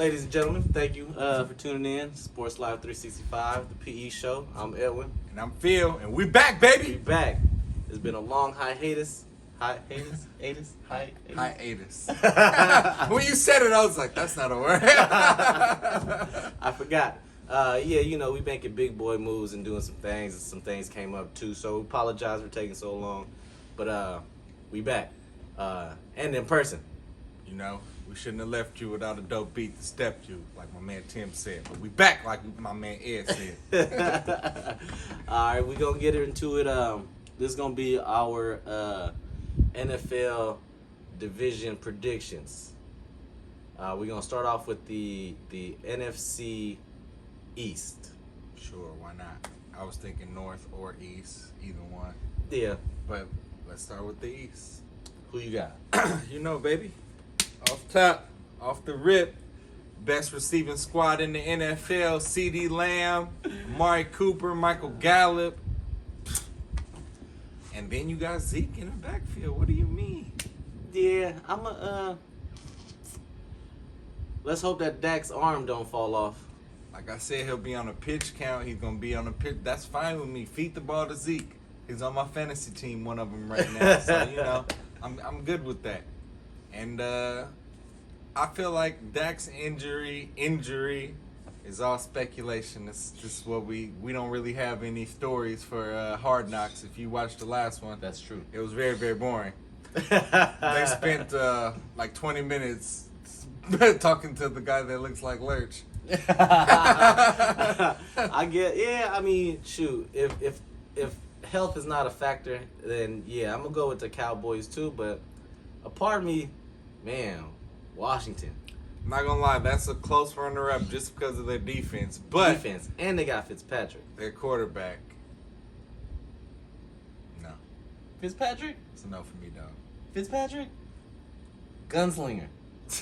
Ladies and gentlemen, thank you for tuning in. Sports Live 365, the PE show. I'm Edwin. And I'm Phil, and we back, We baby. back. It's been a long hiatus. Hiatus? Hiatus. When you said it, I was like, that's not a word. I forgot. We making big boy moves and doing some things, and some things came up too. So we apologize for taking so long, but we back, and in person. You know, we shouldn't have left you without a dope beat to step you, like my man Tim said. But we back, like my man Ed said. All right, we gonna get into it. This is gonna be our NFL division predictions. We're gonna start off with the NFC East. Sure, why not? I was thinking North or East, either one. Yeah. But let's start with the East. Who you got? You know, baby, off top, off the rip, best receiving squad in the NFL, CeeDee Lamb, Amari Cooper, Michael Gallup. And then you got Zeke in the backfield. What do you mean? Yeah, let's hope that Dak's arm don't fall off. Like I said, he'll be on a pitch count. He's going to be on a pitch. That's fine with me. Feed the ball to Zeke. He's on my fantasy team, one of them right now. So, you know, I'm good with that. And I feel like Dak's injury is all speculation. It's just what we don't really have any stories for Hard Knocks. If you watched the last one, That's true. it was very, very boring. They spent like 20 minutes talking to the guy that looks like Lurch. Shoot, if health is not a factor, then yeah, I'm gonna go with the Cowboys too. But a part of me, man, Washington I'm not gonna lie, that's a close runner-up just because of their defense. But defense, and they got Fitzpatrick. their quarterback, no, Fitzpatrick? it's a no for me, dog. Fitzpatrick? Gunslinger.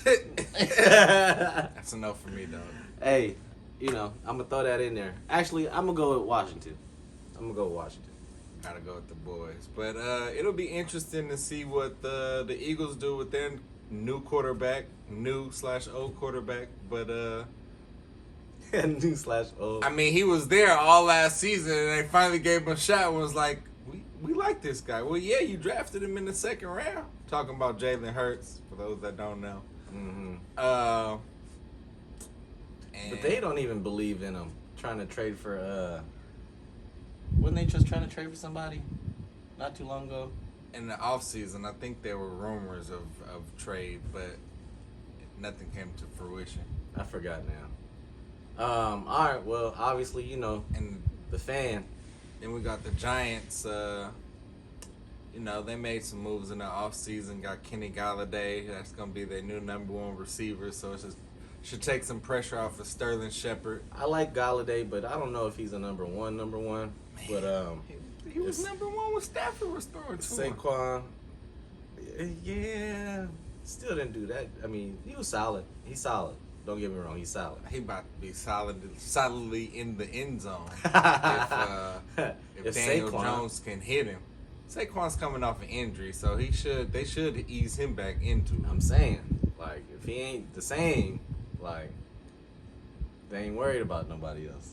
That's a no for me, dog. Hey, I'm gonna throw that in there. Actually, I'm gonna go with Washington. Gotta go with the boys. But it'll be interesting to see what the Eagles do with their new quarterback, new/old quarterback. But New/old. I mean, he was there all last season, and they finally gave him a shot. And was like, we like this guy. Well, yeah, you drafted him in the second round. Talking about Jalen Hurts, for those that don't know. Mm-hmm. And But they don't even believe in him. Trying to trade for wasn't they just trying to trade for somebody not too long ago? in the offseason, I think there were rumors of trade, but nothing came to fruition. I forgot now. All right. Well, obviously, And the fan. then we got the Giants. They made some moves in the offseason. Got Kenny Galladay. That's going to be their new number one receiver. So it should take some pressure off of Sterling Shepard. I like Galladay, but I don't know if he's a number one. But He was number one with Stafford restoring to him. Saquon, yeah, still didn't do that. I mean, he was solid. He's solid. Don't get me wrong, he's solid. He about to be solidly in the end zone if Daniel Jones can hit him. Saquon's coming off an injury, so they should ease him back into it. I'm saying, like, if he ain't the same, like, they ain't worried about nobody else.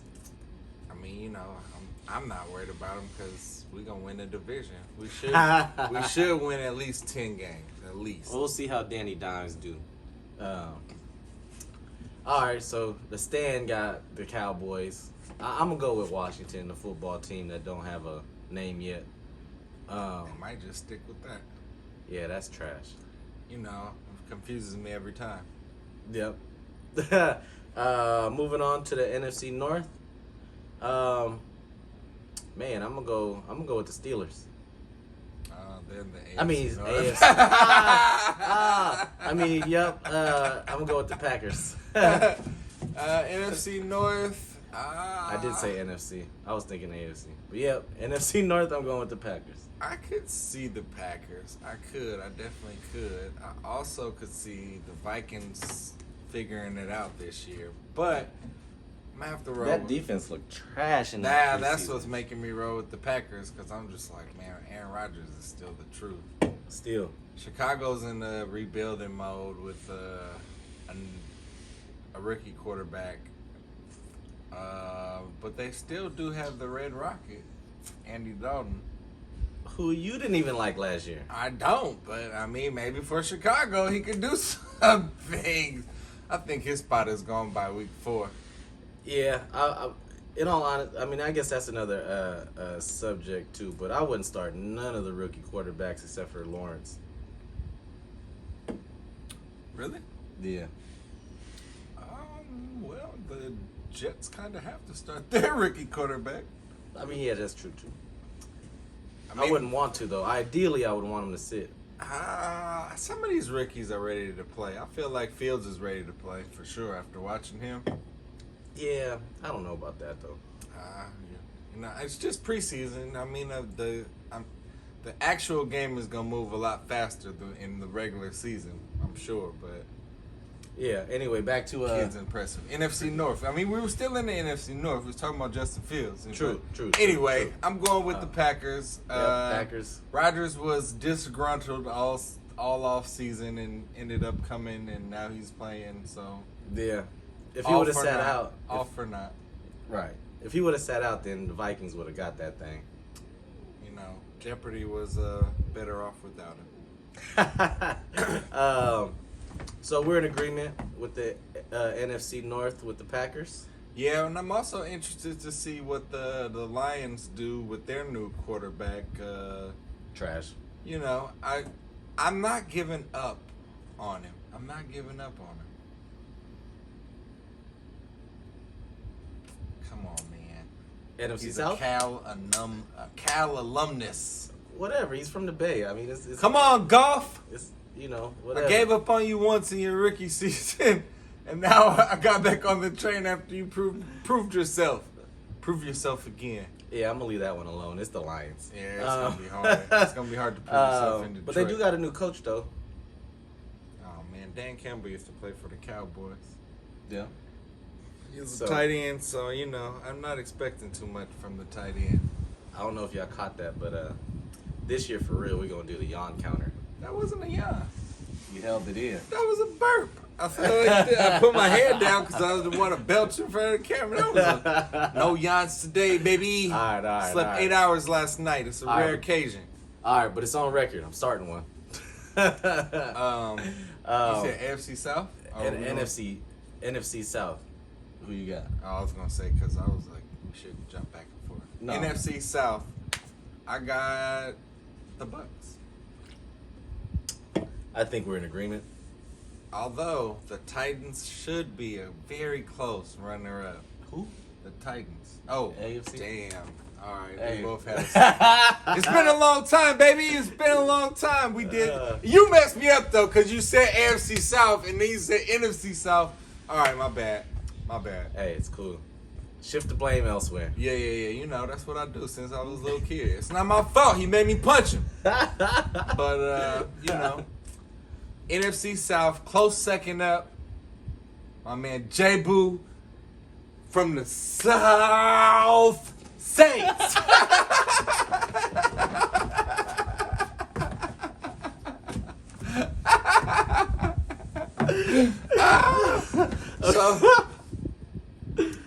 I mean, I'm not worried about him because we're gonna win the division. We should win at least 10 games, at least. We'll see how Danny Dimes do. All right, so the stand got the Cowboys. I'm gonna go with Washington, the football team that don't have a name yet. I might just stick with that. Yeah, that's trash. It confuses me every time. Yep. Moving on to the NFC North. Man, I'm gonna go with the Steelers. Then the AFC I mean, North. AFC. Yep. I'm gonna go with the Packers. NFC North. I did say NFC. I was thinking AFC. But yep, NFC North, I'm going with the Packers. I could see the Packers. I definitely could. I also could see the Vikings figuring it out this year. But I'm gonna have to roll. That defense looked trash in that. That's what's making me roll with the Packers because I'm just like, man, Aaron Rodgers is still the truth. Still. Chicago's in the rebuilding mode with a a rookie quarterback. But they still do have the Red Rocket, Andy Dalton. Who you didn't even like last year. I don't, but I mean, maybe for Chicago he could do some things. I think his spot is gone by week 4. Yeah, in all honesty, I mean, I guess that's another subject too. But I wouldn't start none of the rookie quarterbacks except for Lawrence. Really? Yeah. Well, the Jets kind of have to start their rookie quarterback. I mean, yeah, that's true too. I I wouldn't want to though. Ideally, I would want him to sit. Some of these rookies are ready to play. I feel like Fields is ready to play for sure after watching him. Yeah, I don't know about that though. You know, it's just preseason. I mean, the actual game is gonna move a lot faster in the regular season, I'm sure. But Yeah. Anyway, back to kid's impressive. NFC North. I mean, we were still in the NFC North. We was talking about Justin Fields. True. Anyway, true. I'm going with the Packers. Packers. Rodgers was disgruntled all off season and ended up coming, and now he's playing. So Yeah. If he would have sat out, all for not. right? If he would have sat out, then the Vikings would have got that thing. You know, Jeopardy was better off without him. So we're in agreement with the NFC North with the Packers. Yeah, and I'm also interested to see what the Lions do with their new quarterback. Trash. You know, I'm not giving up on him. Come on, man. NFC He's South. a Cal alumnus. Whatever. He's from the Bay. I mean, it's Come on, Goff. It's whatever. I gave up on you once in your rookie season, and now I got back on the train after you proved yourself. Prove yourself again. Yeah, I'm gonna leave that one alone. It's the Lions. Yeah, it's gonna be hard. It's gonna be hard to prove yourself in Detroit. But they do got a new coach though. Oh man, Dan Campbell used to play for the Cowboys. Yeah. He was a tight end, so you know I'm not expecting too much from the tight end. I don't know if y'all caught that, but this year for real, we're gonna do the yawn counter. That wasn't a yawn. You held it in. That was a burp. I put my head down because I didn't want to belch in front of the camera. That was no yawns today, baby. All right. Slept 8 hours last night. It's a rare occasion. All right, but it's on record. I'm starting one. You said AFC South? And NFC South. Who you got? I was gonna say because I was like, we should jump back and forth. No. NFC South. I got the Bucks. I think we're in agreement. Although the Titans should be a very close runner-up. Who? The Titans. Oh, AFC? Damn. All right, Hey. we both had it. It's been a long time, baby. It's been a long time. We did. You messed me up though, cause you said AFC South and then you said NFC South. All right, my bad. Hey, it's cool. Shift the blame elsewhere. Yeah. You know that's what I do since I was a little kid. It's not my fault. He made me punch him. But you know. NFC South, close second up. My man J-Boo from the South Saints.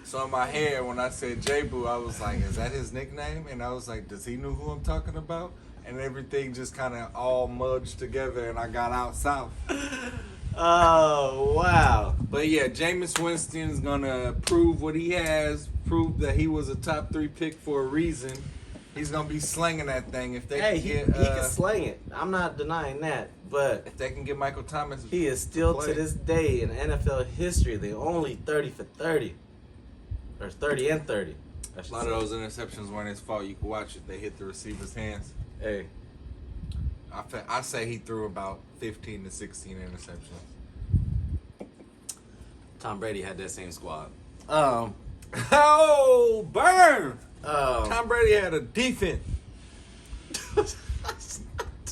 So in my head, when I said J-Boo, I was like, is that his nickname? And I was like, does he know who I'm talking about? And everything just kind of all merged together, and I got out south. Oh, wow. But yeah, Jameis Winston's going to prove what he has, prove that he was a top 3 pick for a reason. He's going to be slinging that thing. If they He get, can slang it. I'm not denying that. But if they can get Michael Thomas, he is still, play. to this day, in NFL history, the only 30 for 30. Or 30 and 30. A lot of those interceptions weren't his fault. You can watch it. They hit the receiver's hands. Hey. I say he threw about 15 to 16 interceptions. Tom Brady had that same squad. Oh, burn! Tom Brady had a defense.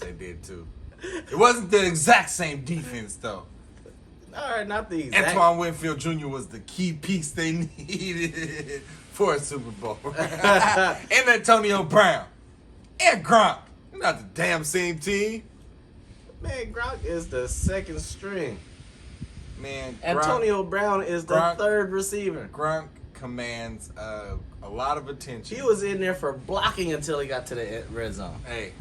They did too. It wasn't the exact same defense though. All right, not the exact. Antoine Winfield Jr. was the key piece they needed for a Super Bowl. And Antonio Brown. And Gronk. Not the damn same team. Man, Gronk is the second string. Man, Antonio Brown is the third receiver. Gronk commands a lot of attention. He was in there for blocking until he got to the red zone. Hey,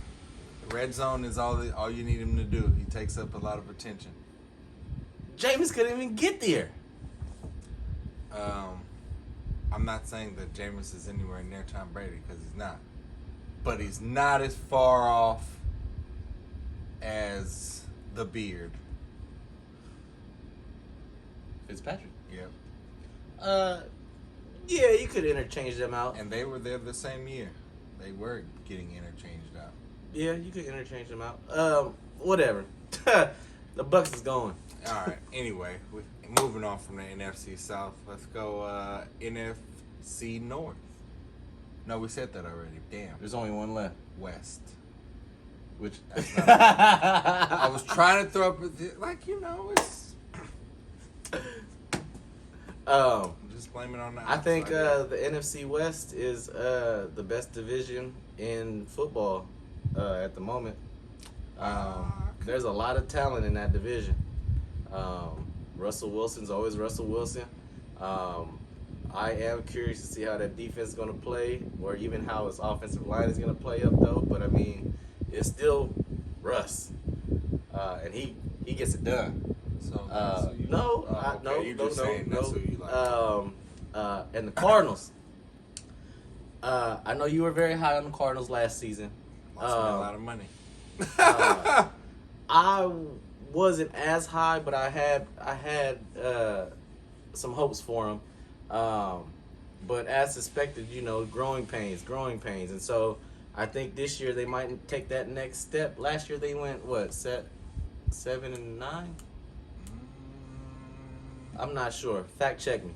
red zone is all you need him to do. He takes up a lot of attention. Jameis couldn't even get there. I'm not saying that Jameis is anywhere near Tom Brady because he's not. But he's not as far off as the beard. Fitzpatrick? Yep. Yeah, you could interchange them out. And they were there the same year. They were getting interchanged out. Yeah, you could interchange them out. Whatever. The Bucks is going. All right. Anyway, moving on from the NFC South, let's go NFC North. No, we said that already. Damn. There's only one left. West. Which I was trying to throw up, it's. Just blame it on the I think the NFC West is the best division in football at the moment. There's a lot of talent in that division. Russell Wilson's always Russell Wilson. I am curious to see how that defense is going to play, or even how his offensive line is going to play up, though. But I mean, it's still Russ, and he gets it done. No. And the Cardinals. I know you were very high on the Cardinals last season. Lost me a lot of money. I wasn't as high, but I had some hopes for him. But as suspected, growing pains, and so I think this year they might take that next step. Last year they went 7-9. I'm not sure. Fact check me.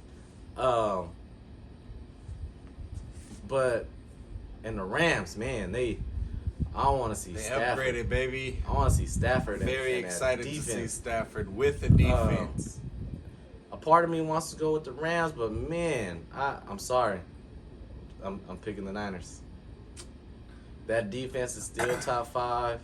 But and the Rams, man, I want to see Stafford. Upgraded, baby. I want to see Stafford. Very excited to see Stafford with the defense. A part of me wants to go with the Rams, but man, I'm sorry. I'm picking the Niners. That defense is still top 5.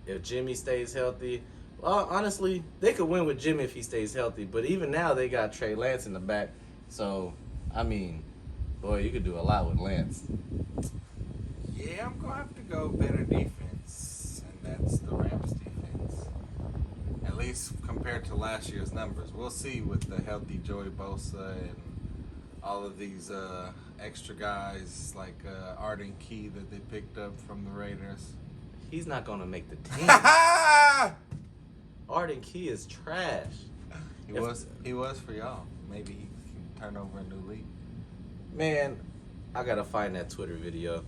If Jimmy stays healthy, well, honestly, they could win with Jimmy if he stays healthy. But even now, they got Trey Lance in the back. So, I mean, boy, you could do a lot with Lance. Yeah, I'm going to have to go better defense, and that's the Rams defense. At least compared to last year's numbers. We'll see with the healthy Joey Bosa and all of these extra guys like Arden Key that they picked up from the Raiders. He's not going to make the team. Arden Key is trash. He was for y'all. Maybe he can turn over a new league. Man, I gotta find that Twitter video.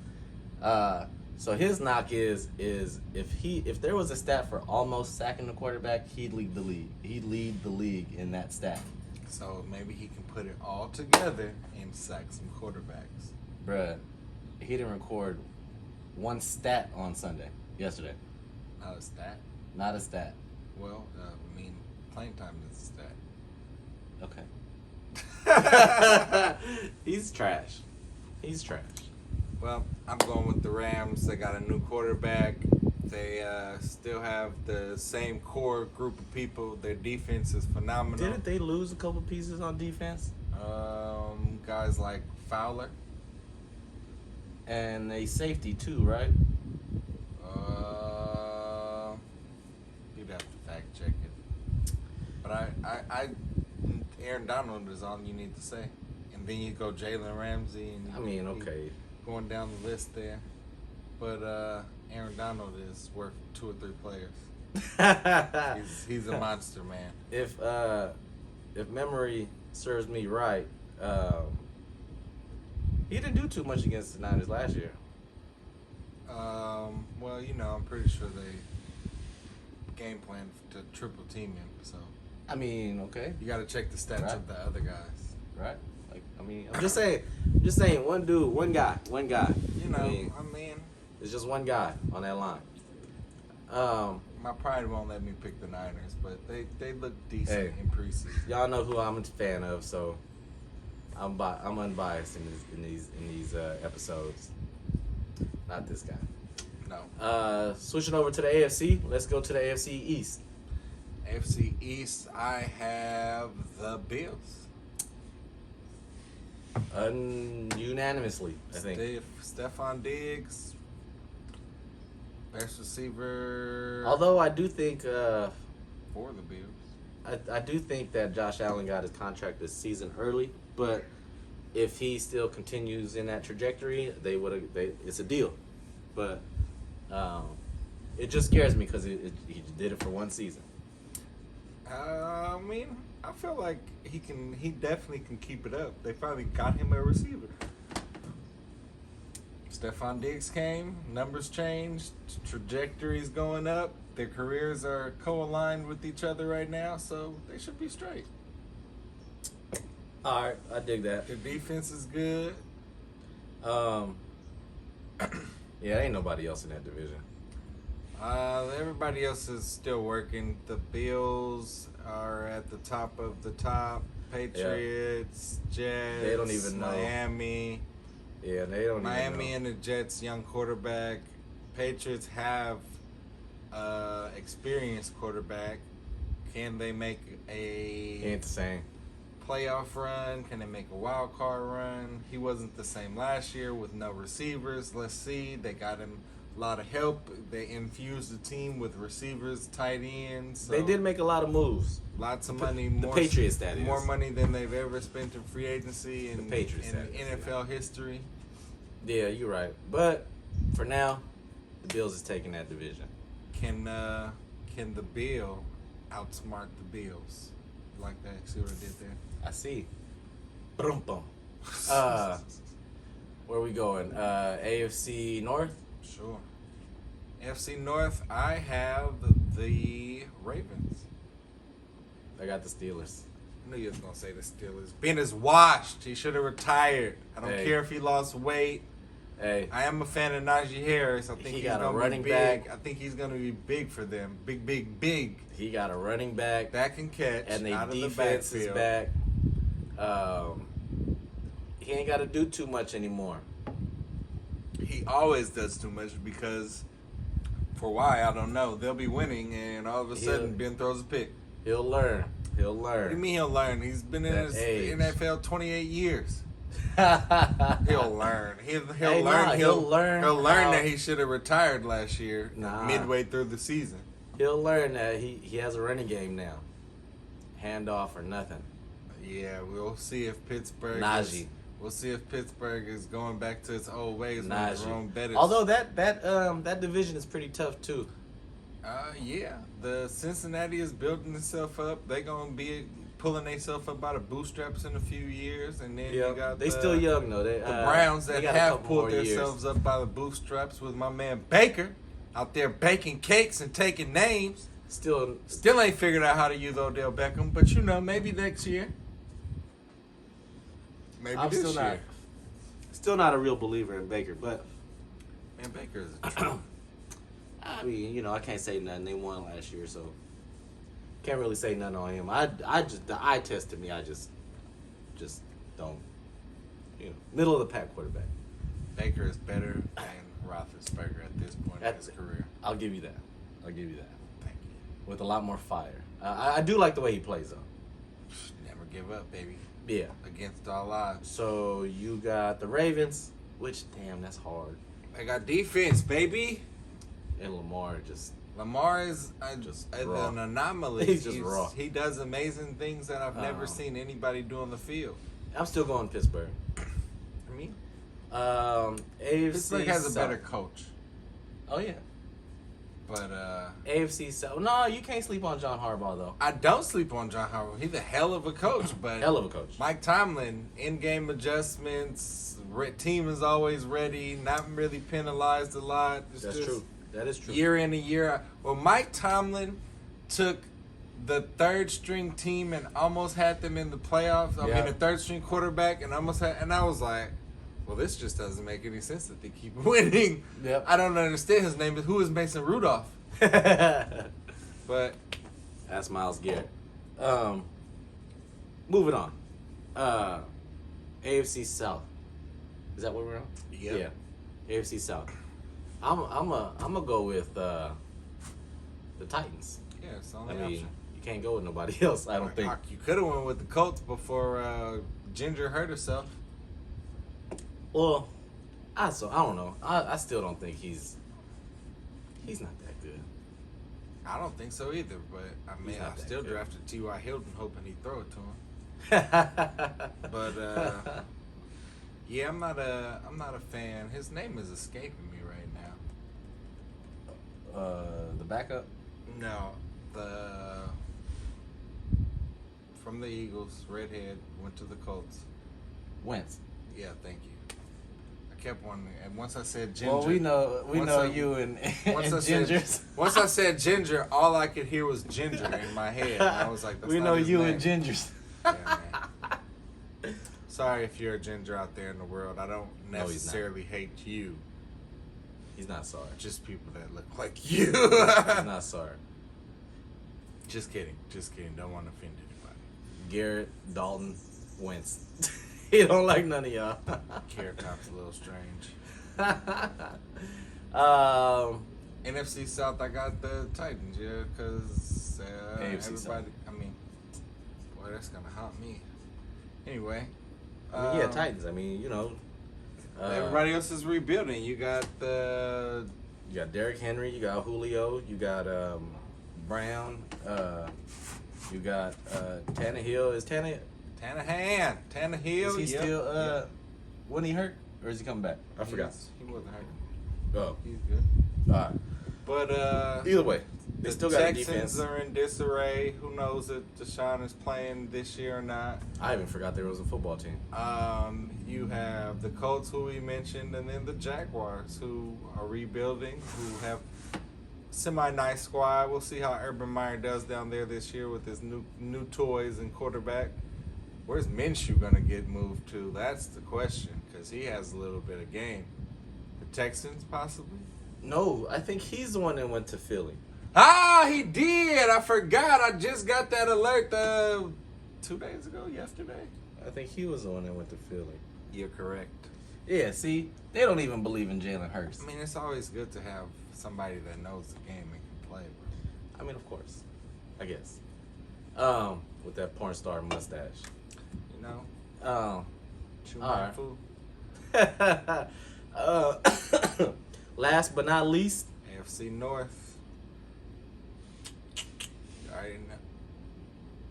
So his knock is if there was a stat for almost sacking the quarterback, he'd lead the league. He'd lead the league in that stat. So maybe he can put it all together and sack some quarterbacks. Bruh, he didn't record one stat on yesterday. Not a stat? Not a stat. Well, playing time is a stat. Okay. He's trash. Well, I'm going with the Rams. They got a new quarterback. They still have the same core group of people. Their defense is phenomenal. Didn't they lose a couple pieces on defense? Guys like Fowler. And a safety too, right? You'd have to fact check it. But Aaron Donald is all you need to say. And then you go Jalen Ramsey. And okay. Going down the list there. But Aaron Donald is worth 2 or 3 players. He's a monster, man. If memory serves me right, he didn't do too much against the Niners last year. Well, I'm pretty sure they game planned to triple team him. So okay. You got to check the stats of the other guys. Right. I'm just saying, one dude, one guy. It's just one guy on that line. My pride won't let me pick the Niners, but they look decent in preseason. Y'all know who I'm a fan of, so I'm unbiased in these episodes. Not this guy. No. Switching over to the AFC, let's go to the AFC East. AFC East, I have the Bills. Unanimously, I think. Stephon Diggs, best receiver. Although I do think, For the Bills. I do think that Josh Allen got his contract this season early, but if he still continues in that trajectory, it's a deal. But it just scares me because he did it for one season. I mean, I feel like he definitely can keep it up. They finally got him a receiver. Stephon Diggs came, numbers changed, trajectories going up. Their careers are co-aligned with each other right now, so they should be straight. All right, I dig that. Their defense is good. Yeah, ain't nobody else in that division. Everybody else is still working. The Bills are at the top of the top. Patriots, Jets, They don't even know. Miami. Yeah, they don't Miami even know. and the Jets, young quarterback. Patriots have experienced quarterback. Can they make He a ain't the same. playoff run? Can they make a wild card run? He wasn't the same last year with no receivers. Let's see. They got him a lot of help. They infused the team with receivers, tight ends. So They did make a lot of moves. lots of money. The Patriots, that is. more money than they've ever spent in free agency in Patriots, in that is, NFL history. Yeah, you're right. But for now, the Bills is taking that division. Can the Bill outsmart the Bills? You like that? See what I did there? I see. Brum bum. Where we going? AFC North? Sure. FC North, I have the Ravens. I got the Steelers. I knew you was gonna say the Steelers. Ben is washed. He should have retired. I don't Hey. care if he lost weight. Hey, I am a fan of Najee Harris. I think He he's got a gonna running be big. back. I think he's gonna be big for them. Big. he got a running back, That can catch and out the of defense the is backfield. back. He ain't got to do too much anymore. He always does too much because, for why, I don't know. They'll be winning, and all of a sudden, He'll- Ben throws a pick. He'll learn. He'll What do you learn. mean he'll learn? He's been in That the age. NFL 28 years. He'll learn. He'll Hey, learn. nah, he'll learn He'll learn how- that he should have retired last year, Nah. midway through the season. He'll learn that he has a running game now. Handoff or nothing. Yeah, we'll see if Pittsburgh. Najee. We'll see if Pittsburgh is going back to its old ways when Jerome Najee. Bettis. Although that division is pretty tough too. Yeah, the Cincinnati is building itself up. They're gonna be pulling themselves up by the bootstraps in a few years, and then you got They still young though. They, the Browns they that got a have couple pulled more years. themselves up by the bootstraps with my man Baker out there baking cakes and taking names. Still, Still ain't figured out how to use Odell Beckham, but you know, maybe next year. Maybe I'm this still year. still not a real believer in Baker, but Man, Baker is a true. I mean, I can't say nothing. They won last year, so can't really say nothing on him. I just the eye test to me. I just don't. Middle of the pack quarterback. Baker is better than Roethlisberger at this point in his career. I'll give you that. Thank you. Thank With a lot more fire. I do like the way he plays though. you. Never give up, baby. Yeah. Against all odds. So you got the Ravens, which damn, that's hard. They got defense, baby. And Lamar just Lamar is Just raw. an anomaly. He's just raw. He does amazing things that I've never seen anybody do on the field. I'm still going Pittsburgh. I mean, AFC Pittsburgh has a South. better coach, Oh yeah. but AFC South. No, you can't sleep on John Harbaugh though. I don't sleep on John Harbaugh. He's a hell of a coach, but Hell of a coach. Mike Tomlin, in-game adjustments, team is always ready, not really penalized a lot. It's That's just true. That is true. Year in and year out. Well, Mike Tomlin took the third string team and almost had them in the playoffs. I Yeah. mean, the third string quarterback and almost had, and I was like, well, this just doesn't make any sense that they keep winning. Yep. I don't understand. His name is, who is Mason Rudolph? That's But Myles Garrett. Moving on. AFC South. Is that what we're on? Yep. Yeah. AFC South. I'm gonna go with the Titans. yeah, it's the I only mean, option. you can't go with nobody else. I don't think. You could have went with the Colts before Ginger hurt herself. Well, I don't know. I still don't think he's not that good. I don't think so either, but I mean, I still good. drafted T.Y. Hilton hoping he'd throw it to him. But yeah, I'm not a fan. His name is escaping me right now. The backup. No, from the Eagles, redhead, went to the Colts. Wentz. Yeah, thank you. I kept wondering, and once I said Ginger. Well, we know you and Gingers. Once I said Ginger, all I could hear was Ginger in my head. And I was like, that's we not know his you name. and Gingers. Yeah, man. Sorry if you're a Ginger out there in the world. I don't No, he's necessarily hate you. He's not sorry. Just people that look like you. He's not sorry. Just kidding. Don't want to offend anybody. Garrett, Dalton, Wentz. He don't like none of y'all. Carrot Top's a little strange. NFC South, I got the Titans, yeah, because AFC everybody. South. I mean, boy, that's gonna haunt me. Anyway. Yeah, Titans. I mean, you know. Everybody else is rebuilding. You got You got Derrick Henry. You got Julio. You got Brown. You got Tannehill. Is Tannehill? Tannehill. Is he still? When he hurt, or is he coming back? I forgot. He wasn't hurt. Oh, He's good. all right. But Either way, they the still got a Texans defense. are in disarray. Who knows if Deshaun is playing this year or not? I even forgot there was a football team. You have the Colts, who we mentioned, and then the Jaguars, who are rebuilding, who have semi-nice squad. We'll see how Urban Meyer does down there this year with his new toys and quarterback. Where's Minshew going to get moved to? That's the question, because he has a little bit of game. The Texans, possibly? No, I think he's the one that went to Philly. Ah, he did. I forgot. I just got that alert 2 days ago, yesterday. I think he was the one that went to Philly. You're correct. Yeah, see, they don't even believe in Jalen Hurts. I mean, it's always good to have somebody that knows the game and can play, bro. I mean, of course, I guess. With that porn star mustache. You know? Chew my alright. food. Last but not least, AFC North. You already know.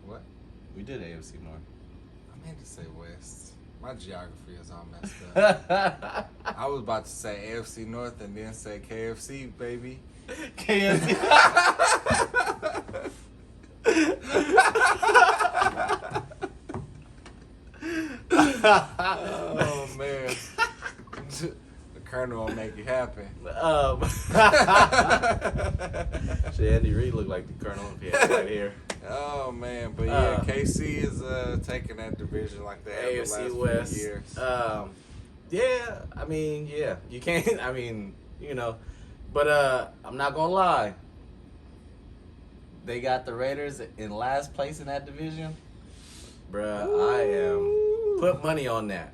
What? we did AFC North. I meant to say West. My geography is all messed up. I was about to say AFC North and then say KFC, baby. KFC. Oh, man. The Colonel will make it happen. Shit, Andy Reid looked like the Colonel if he had right here. Oh, man. But, yeah, KC is taking that division like they have the AFC last West. few years. Yeah, I mean, yeah, you can't. I mean, you know, but I'm not gonna lie. They got the Raiders in last place in that division, bruh. I am put money on that.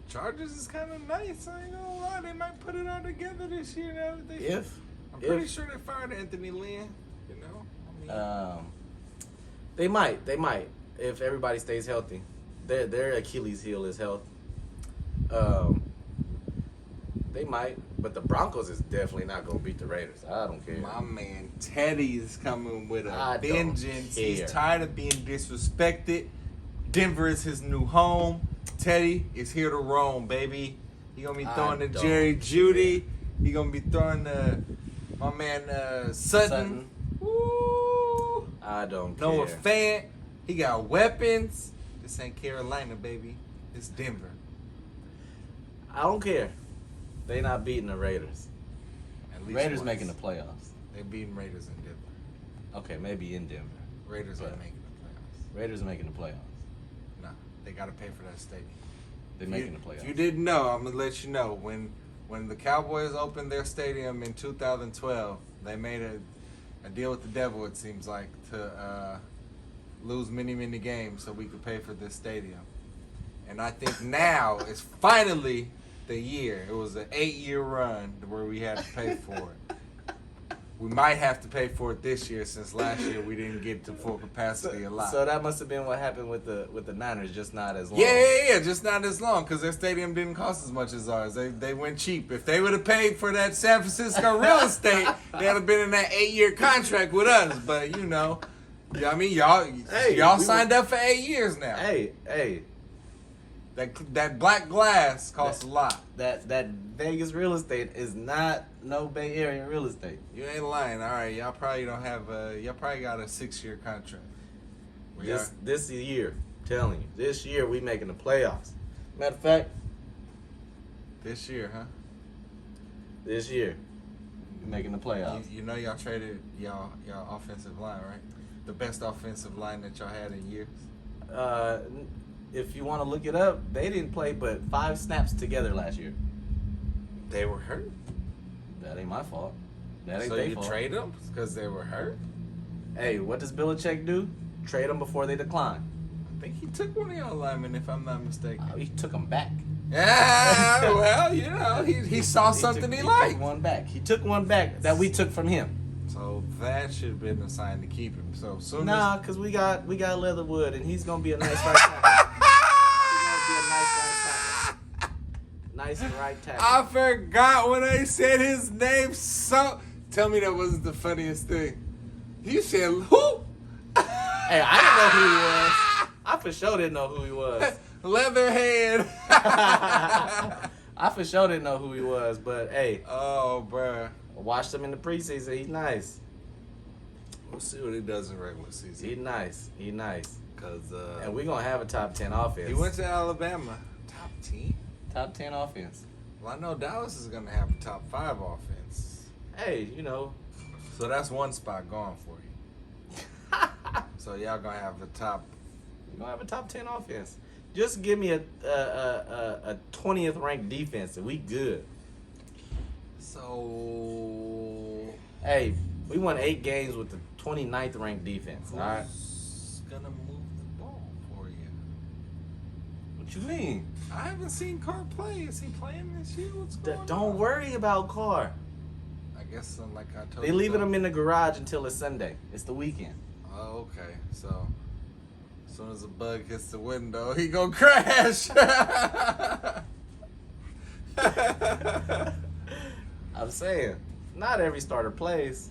Chargers is kind of nice. I ain't gonna lie. They might put it all together this year. Now that they, I'm pretty sure they fired Anthony Lynn. You know, I mean, they might if everybody stays healthy. Their Achilles heel is health. They might, but the Broncos is definitely not gonna beat the Raiders. I don't care. my man Teddy is coming with I a don't vengeance. He's care. tired of being disrespected. Denver is his new home. Teddy is here to roam, baby. He gonna be throwing to don't Jerry care. Jeudy. He gonna be throwing to my man Sutton. Woo! I don't Noah care. Fant. He got weapons. This ain't Carolina, baby. It's Denver. I don't care. They not beating the Raiders. At least Raiders once. making the playoffs. They beating Raiders in Denver. Okay, maybe in Denver. Raiders But- are making the playoffs. Raiders are making the playoffs. No, they got to pay for that stadium. They're If making you- the playoffs. If you didn't know, I'm gonna let you know. When the Cowboys opened their stadium in 2012, they made a deal with the devil. It seems like to lose many games so we could pay for this stadium. And I think now is finally the year. It was an 8-year run where we had to pay for it. We might have to pay for it this year since last year we didn't get to full capacity a lot. So that must have been what happened with the Niners, just not as long. Yeah, just not as long because their stadium didn't cost as much as ours. They went cheap. If they would have paid for that San Francisco real estate, they'd have been in that 8-year contract with us. But you know, I mean, y'all signed up for 8 years now. Hey. That black glass costs a lot. That Vegas real estate is not no Bay Area real estate. You ain't lying. All right, y'all probably don't have y'all probably got a 6-year contract. This year, telling you, this year we making the playoffs. Matter of fact, This year, huh? This year, we making the playoffs. You know y'all traded y'all offensive line, right? The best offensive line that y'all had in years. If you want to look it up, they didn't play but 5 snaps together last year. They were hurt. That ain't my fault. That ain't So their you fault. trade them because they were hurt? Hey, what does Belichick do? Trade them before they decline. I think he took one of y'all linemen, if I'm not mistaken. He took them back. Yeah, well, you know, he saw something he liked. Took one back. He took one back that we took from him. So that should have been a sign to keep him. So soon Nah, because we got Leatherwood, and he's gonna be a nice right tackle. He's gonna be a nice right tackle. Nice right tackle. I forgot when I said his name. So tell me that wasn't the funniest thing. You said who? Hey, I didn't know who he was. I for sure didn't know who he was. Leatherhead. I for sure didn't know who he was, but hey, Oh, bruh. I watched him in the preseason. He's nice. We'll see what he does in regular season. He's nice. Cause And we're gonna have a top 10 offense. he went to Alabama. Top 10? top 10 offense. Well, I know Dallas is gonna have a top 5 offense. Hey, you know, So that's one spot gone for you. So y'all gonna have the top. we're gonna have a top 10 offense. Just give me a 20th ranked defense, and we good. So Hey, we won 8 games with the 29th ranked defense. All right. who's gonna move the ball for you? What you mean? I haven't seen Carr play. Is he playing this year? What's going on? Don't worry about Carr. I guess like I told They you. leaving him in the garage until it's Sunday. It's the weekend. Oh, okay. So as soon as a bug hits the window, he gonna crash. I'm saying, not every starter plays.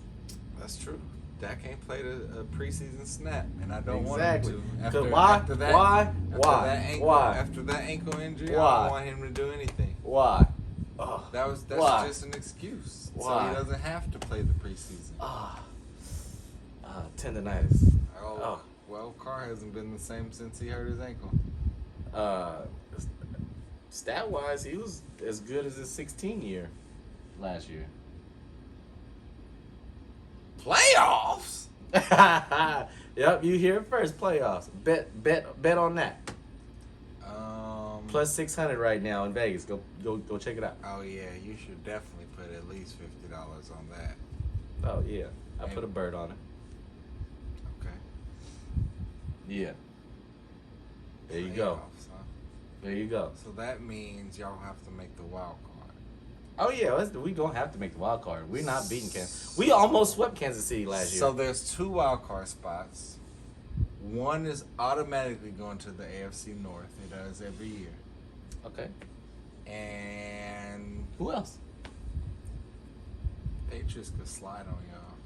That's true. Dak ain't played a preseason snap, and I don't Exactly. want him to. Why? After that Why? After that ankle injury, Why? I don't want him to do anything. Why? Oh, That's Why? just an excuse. So Why? he doesn't have to play the preseason. Tendonitis. Oh, well, Carr hasn't been the same since he hurt his ankle. Stat wise, he was as good as his 16 year last year. Playoffs? Yep, you hear it first. Playoffs. Bet on that. Plus 600 right now in Vegas. Go check it out. Oh yeah, you should definitely put at least $50 on that. Oh yeah, I put a bird on it. Okay. Yeah. There you go. Playoffs, huh? There you go. So that means y'all have to make the wild card. Oh yeah, we gonna have to make the wild card. We're not beating Kansas. We almost swept Kansas City last year. So there's 2 wild card spots. One is automatically going to the AFC North. It does every year. Okay. And Who else? Patriots could slide on y'all.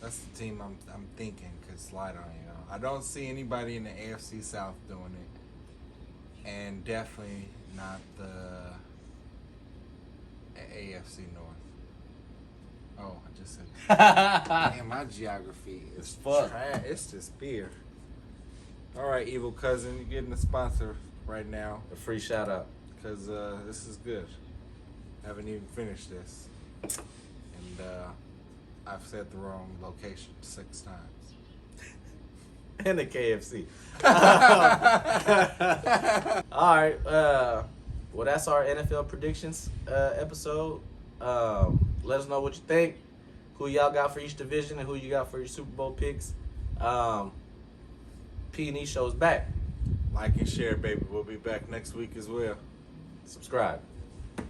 That's the team I'm thinking could slide on y'all. I don't see anybody in the AFC South doing it. And definitely not the AFC North. Oh, I just said. Damn, my geography is fuck. trash. It's just beer. All right, evil cousin, you're getting a sponsor right now A free shout out. because this is good. Haven't even finished this, and I've said the wrong location 6 times. And the KFC. All right. Well, that's our NFL predictions episode. Let us know what you think. Who y'all got for each division and who you got for your Super Bowl picks. P&E show's back. Like and share, baby. We'll be back next week as well. Subscribe.